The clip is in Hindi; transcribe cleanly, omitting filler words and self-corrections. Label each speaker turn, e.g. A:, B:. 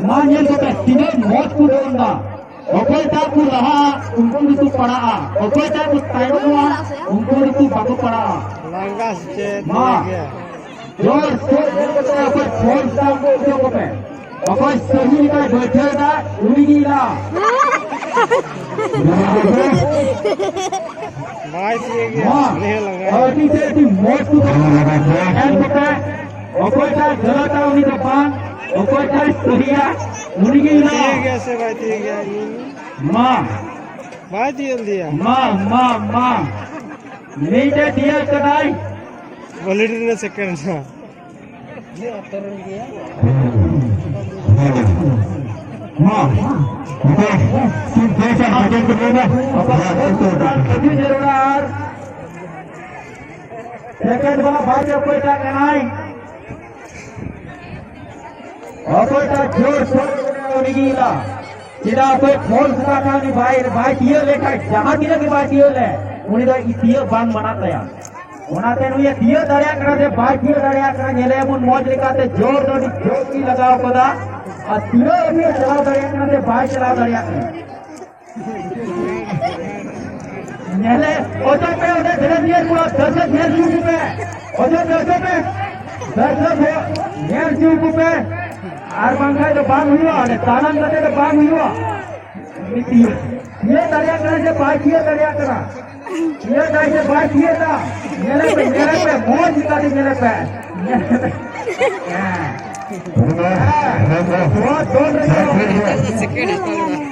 A: मा nyel ko pe tine mot ku donda okoi ta ku laha unku itu pada okoi ta ku tayo unku itu baku pada
B: langgas ce
A: ma jor se okoi phone ta ko pe okoi sahi ka baithe da unigi la
B: भाई ये गया नहीं लगा
A: और नीचे ती मोट को एंड पे ओकोटा जलाता उनी का पान ओकोटा सहिया उनी की ना
B: ये गया से भाई ये गया
A: मां
B: भाई दिया
A: मां नीचे दिया कदाई
B: वॉलेट ने सेकंड ना ये अतरन गया
A: मां कैसे आगे बढ़ेगा कभी जरूर सेकंड वाला भाई को कोई टाइम नहीं और कोई टाइम जोर शोर होने की ला जिना कोई फोन सुना था नहीं भाई ये लेखा जहाँ की लगी बात ये ले उन्हें तो इतियो बांग बनाता है उन्हाते नु ये दियो दरिया करा दे भाई दियो दरिया करा नेले मुन मौज लिखाते जोर दो जोर की लगाओ पदा और तीनों ये चलाओ दरिया करा दे भाई चलाओ दरिया नेले ओजा पे ओजा धरन ये पूरा 10 पे ओजा 10 पे आर बांगा तो बांग हुआ और तानन लगे तो बांग हुआ मिट्टी ये दरिया करा से भाई ये दरिया करा ये दाई से बात किया था मेरे पे मौज निकाली मेरे पे बहुत